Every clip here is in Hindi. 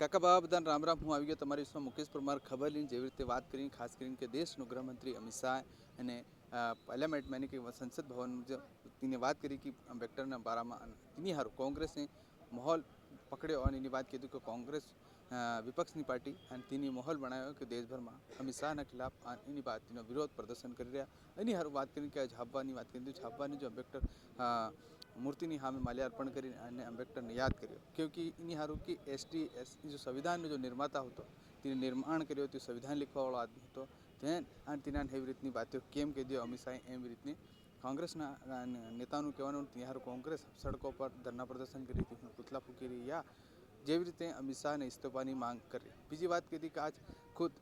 કાકા બાબા બધાને રામ રામ. હું આવી ગયો તમારી વિશ્વમાં મુકેશ પરમાર ખબર લઈને જેવી રીતે વાત કરી, ખાસ કરીને કે દેશનો ગૃહમંત્રી અમિત શાહ અને પાર્લામેન્ટમાં यानी कि संसद भवन में बात करी कि अम्बेडकर बारा में तीनी हारू कांग्रेस ने माहौल पकड़ो और बात कीधु कि कांग्रेस विपक्ष की पार्टी तीनी माहौल बनायो कि देशभर में अमित शाह खिलाफ बात विरोध प्रदर्शन कर रहा एनी हारू बात करी कि झापवा की बात करी झापवा जो अम्बेडकर मूर्ति सामे माल्यार्पण कर अम्बेडकर ने याद करो क्योंकि इन हारू कि एसटी जो संविधान में जो निर्माता होतो तीने निर्माण कर्यो तो संविधान लिखवा वाळो आदमी होतो तेना एवी रीतनी बातों केम कही दियो अमित शाह एवी रीतनी कांग्रेस नेताओं कहवानुं त्यारू कांग्रेस सड़कों पर धरना प्रदर्शन करी थी, पुतला फूकी रही या जेवी रीते अमित शाह ने इस्तीफा की मांग करी। बीजी बात कही कि आज खुद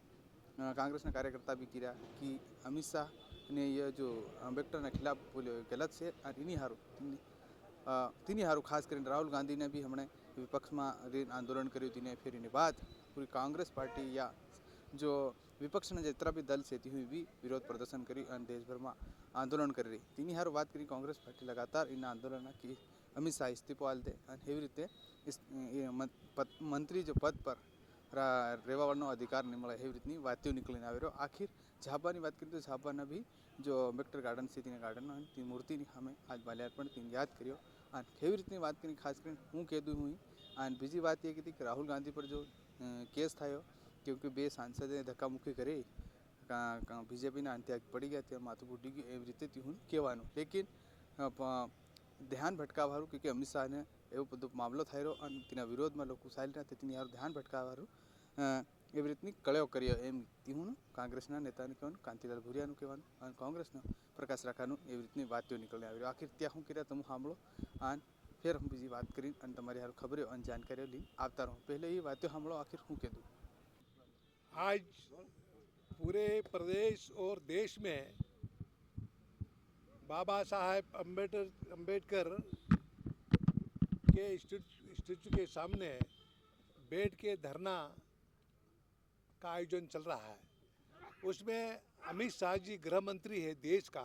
कांग्रेस कार्यकर्ता भी किया कि अमित शाह ने यह जो अम्बेडकर के खिलाफ बोलो गलत है और इन्हीं हारू तीनी हारू खास कर राहुल गांधी ने भी हमने विपक्ष में आंदोलन कर्યું तीने फिर इन बाद पूरी कांग्रेस पार्टी या जो विपक्ष ने जितना भी दल से हुई भी विरोध प्रदर्शन करी और देश भर में आंदोलन कर रही तीनी हारू बात करी कांग्रेस पार्टी लगातार इन आंदोलन की अमित शाह इस्तीफा दे एवी रीते मंत्री जो पद पर रेवावाळनो अधिकार नहीं મળે એવી રીતની વાતો નીકળીને આવી રહ્યો। આખિર झापाની बात करें तो झापाना भी जो अम्बेडकर गार्डन से गार्डन ती मूर्ति हमें आज माल्यार्पण तीन याद करियो और केवी रीतनी बात करी खास कर हूँ कहूँ हुई। और बीजी बात ये की कि राहुल गांधी पर जो केस थयो क्योंकि बे सांसदे धक्का मुक्की करे बीजेपी त्याग पड़ी गया त्या माथुं फूटी गयुं एवी रीते थी हूँ कहेवानुं। लेकिन ध्यान भटकावारू क्योंकि अमित शाह ने एवं बधो मामलो थई रह्यो और तेना विरोध में लोग चाली रह्या तेनी हारू ध्यान भटकावारू एवी रीतनी कळियो कर्यो एम हूँ कांग्रेस नेता कहवानुं, कांतिलाल भूरिया कहवानुं और कांग्रेस प्रकाश राठानुं एवी रीतनी बातों निकळीने आवी। आखिर त्या शुं कर्या तमे सांभळो और फिर हम बीजी बात करी और तमारी हारू खबरो और जानकारीओ लई आवता रहो। पहले ये बातों सांभळो आखिर शुं कीधुं। आज पूरे प्रदेश और देश में बाबा साहेब अम्बेडकर के स्टैचू के सामने बैठ के धरना का आयोजन चल रहा है। उसमें अमित शाह जी गृह मंत्री है देश का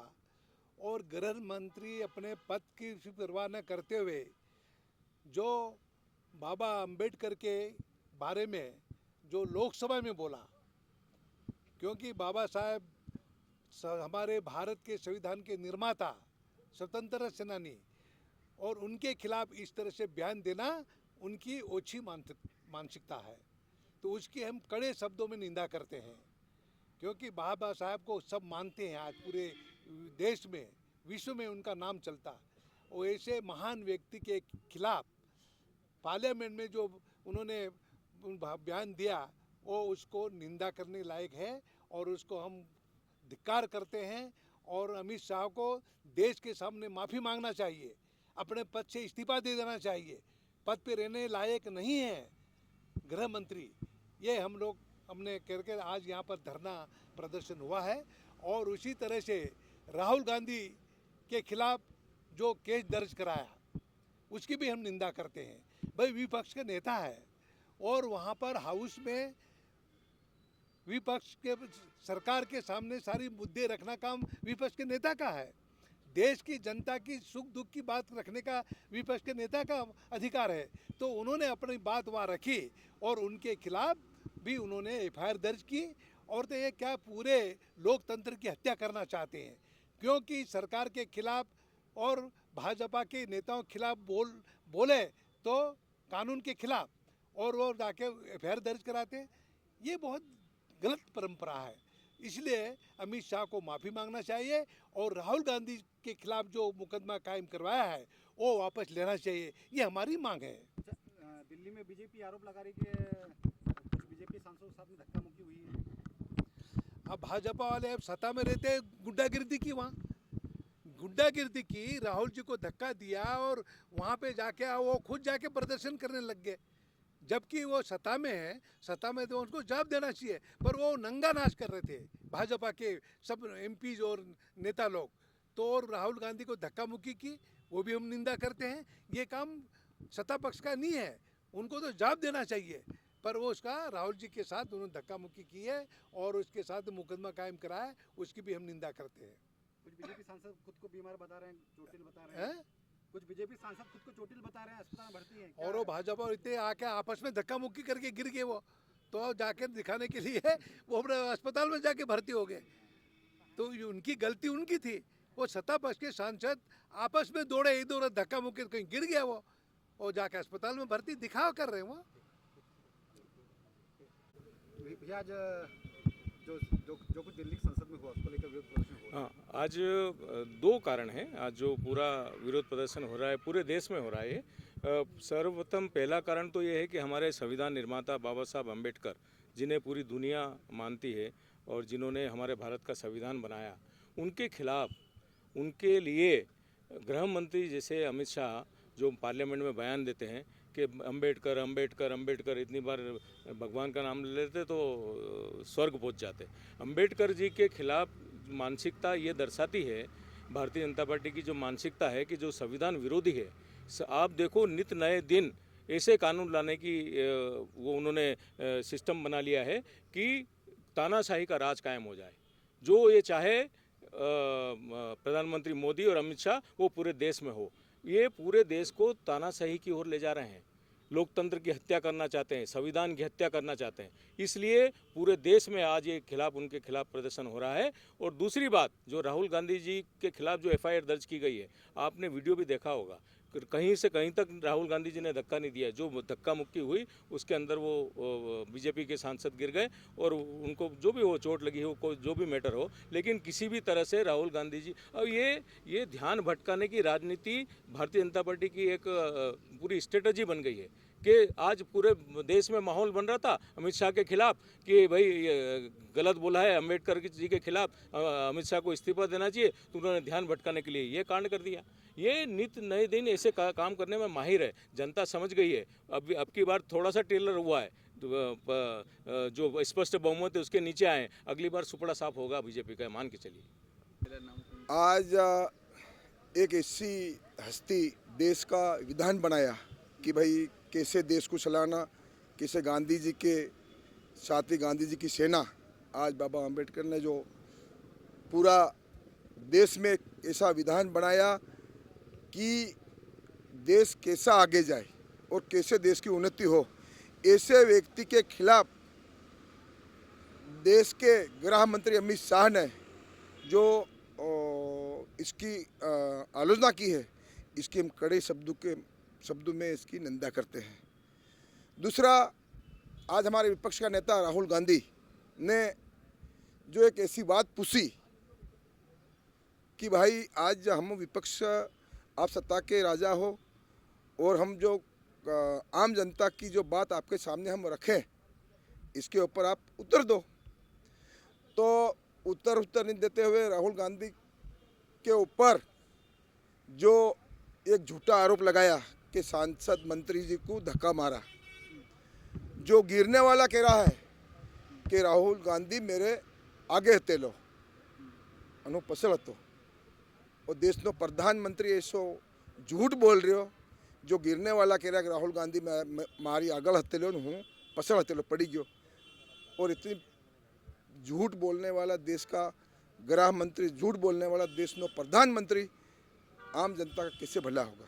और गृह मंत्री अपने पद की परवाह न करते हुए जो बाबा अम्बेडकर के बारे में जो लोकसभा में बोला, क्योंकि बाबा साहेब हमारे भारत के संविधान के निर्माता, स्वतंत्रता सेनानी और उनके खिलाफ इस तरह से बयान देना उनकी ओछी मानसिकता है, तो उसकी हम कड़े शब्दों में निंदा करते हैं। क्योंकि बाबा साहब को सब मानते हैं, आज पूरे देश में विश्व में उनका नाम चलता। और ऐसे महान व्यक्ति के खिलाफ पार्लियामेंट में जो उन्होंने बयान दिया वो उसको निंदा करने लायक है और उसको हम धिक्कार करते हैं। और अमित शाह को देश के सामने माफ़ी मांगना चाहिए, अपने पद से इस्तीफा दे देना चाहिए, पद पे रहने लायक नहीं है गृह मंत्री। ये हमने करके आज यहाँ पर धरना प्रदर्शन हुआ है। और उसी तरह से राहुल गांधी के खिलाफ जो केस दर्ज कराया उसकी भी हम निंदा करते हैं। भाई विपक्ष के नेता है और वहाँ पर हाउस में विपक्ष के सरकार के सामने सारी मुद्दे रखना काम विपक्ष के नेता का है। देश की जनता की सुख दुख की बात रखने का विपक्ष के नेता का अधिकार है। तो उन्होंने अपनी बात वहाँ रखी और उनके खिलाफ भी उन्होंने एफआईआर दर्ज की। और तो ये क्या पूरे लोकतंत्र की हत्या करना चाहते हैं, क्योंकि सरकार के खिलाफ और भाजपा के नेताओं के खिलाफ बोले तो कानून के खिलाफ और वो जाके एफआईआर दर्ज कराते हैं। ये बहुत गलत परंपरा है। इसलिए अमित शाह को माफ़ी मांगना चाहिए और राहुल गांधी के खिलाफ जो मुकदमा कायम करवाया है वो वापस लेना चाहिए, ये हमारी मांग है। दिल्ली में बीजेपी आरोप लगा रही कि कुछ बीजेपी सांसदों के साथ में धक्का मुक्की हुई है। अब भाजपा वाले अब सत्ता में रहते गुंडागिर्दी की, वहाँ गुंडागिर्दी की, राहुल जी को धक्का दिया और वहाँ पे जाके वो खुद जाके प्रदर्शन करने लग गए, जबकि वो सत्ता में है। सत्ता में तो उनको जवाब देना चाहिए, पर वो नंगा नाच कर रहे थे भाजपा के सब एमपीज और नेता लोग। तो और राहुल गांधी को धक्का मुक्की की, वो भी हम निंदा करते हैं। ये काम सत्ता पक्ष का नहीं है, उनको तो जवाब देना चाहिए। पर वो उसका राहुल जी के साथ उन्होंने धक्का मुक्की की है और उसके साथ मुकदमा कायम कराया है, उसकी भी हम निंदा करते हैं। कुछ बीजेपी सांसद खुद को बीमार बता रहे हैं, चोटिल बता रहे हैं। कुछ बीजेपी सांसद खुद को चोटिल बता रहे हैं, अस्पताल में भर्ती हैं। और वो भाजपा और इतने आके आपस में धक्का मुक्की करके गिर गए वो, तो जाके दिखाने के लिए वो अपने अस्पताल में जाके भर्ती हो गए। तो ये उनकी गलती उनकी थी। वो सत्ता पक्ष के सांसद आपस में दौड़े, इधर उधर धक्का मुक्की, कहीं गिर गया वो, और जाके अस्पताल में भर्ती दिखाव कर रहे हैं वो। भैया आज जो कुछ दिल्ली की संसद में हुआ उसको लेकर विरोध प्रदर्शन हुआ। हाँ, आज दो कारण हैं। आज जो पूरा विरोध प्रदर्शन हो रहा है पूरे देश में हो रहा है। सर्वप्रथम पहला कारण तो ये है कि हमारे संविधान निर्माता बाबा साहब अम्बेडकर, जिन्हें पूरी दुनिया मानती है और जिन्होंने हमारे भारत का संविधान बनाया, उनके खिलाफ, उनके लिए गृह मंत्री जैसे अमित शाह जो पार्लियामेंट में बयान देते हैं कि अम्बेडकर अम्बेडकर अम्बेडकर, इतनी बार भगवान का नाम ले लेते तो स्वर्ग पहुंच जाते। अम्बेडकर जी के खिलाफ मानसिकता ये दर्शाती है, भारतीय जनता पार्टी की जो मानसिकता है कि जो संविधान विरोधी है। आप देखो नित नए दिन ऐसे कानून लाने की वो उन्होंने सिस्टम बना लिया है कि तानाशाही का राज कायम हो जाए। जो ये चाहे प्रधानमंत्री मोदी और अमित शाह वो पूरे देश में हो। ये पूरे देश को तानाशाही की ओर ले जा रहे हैं, लोकतंत्र की हत्या करना चाहते हैं, संविधान की हत्या करना चाहते हैं। इसलिए पूरे देश में आज ये खिलाफ, उनके खिलाफ प्रदर्शन हो रहा है। और दूसरी बात, जो राहुल गांधी जी के खिलाफ जो एफआईआर दर्ज की गई है, आपने वीडियो भी देखा होगा, कहीं से कहीं तक राहुल गांधी जी ने धक्का नहीं दिया। जो धक्का मुक्की हुई उसके अंदर वो बीजेपी के सांसद गिर गए और उनको जो भी हो, चोट लगी हो, कोई जो भी मैटर हो, लेकिन किसी भी तरह से राहुल गांधी जी, और ये ध्यान भटकाने की राजनीति भारतीय जनता पार्टी की एक पूरी स्ट्रेटजी बन गई है कि आज पूरे देश में माहौल बन रहा था अमित शाह के खिलाफ कि भाई ये गलत बोला है अम्बेडकर जी के खिलाफ, अमित शाह को इस्तीफा देना चाहिए, तो उन्होंने ध्यान भटकाने के लिए ये कांड कर दिया। ये नित नए दिन ऐसे काम करने में माहिर है, जनता समझ गई है। अब की बार थोड़ा सा टेलर हुआ है, जो स्पष्ट बहुमत है उसके नीचे आए, अगली बार सुपड़ा साफ होगा बीजेपी का, मान के चलिए। आज एक ऐसी हस्ती देश का विधान बनाया कि भाई कैसे देश को चलाना, कैसे गांधी जी के साथ ही गांधी जी की सेना, आज बाबा अम्बेडकर ने जो पूरा देश में ऐसा विधान बनाया कि देश कैसा आगे जाए और कैसे देश की उन्नति हो, ऐसे व्यक्ति के खिलाफ देश के गृह मंत्री अमित शाह ने जो इसकी आलोचना की है, इसकी हम कड़े शब्दों में इसकी निंदा करते हैं। दूसरा, आज हमारे विपक्ष का नेता राहुल गांधी ने जो एक ऐसी बात पूछी कि भाई आज हम विपक्ष, आप सत्ता के राजा हो और हम जो आम जनता की जो बात आपके सामने हम रखें, इसके ऊपर आप उत्तर दो। तो उत्तर नहीं देते हुए राहुल गांधी के ऊपर जो एक झूठा आरोप लगाया कि सांसद मंत्री जी को धक्का मारा, जो गिरने वाला कह रहा है कि राहुल गांधी मेरे आगे हते लो अनु पसल हतो, और देश नो प्रधानमंत्री ऐसो झूठ बोल रहे हो। जो गिरने वाला कह रहा है कि राहुल गांधी मारी आगल हते लो हूँ पसल हते लो पड़ी गयो, और इतनी झूठ बोलने वाला देश का गृह मंत्री, झूठ बोलने वाला देश नो प्रधानमंत्री, आम जनता का कैसे भला होगा।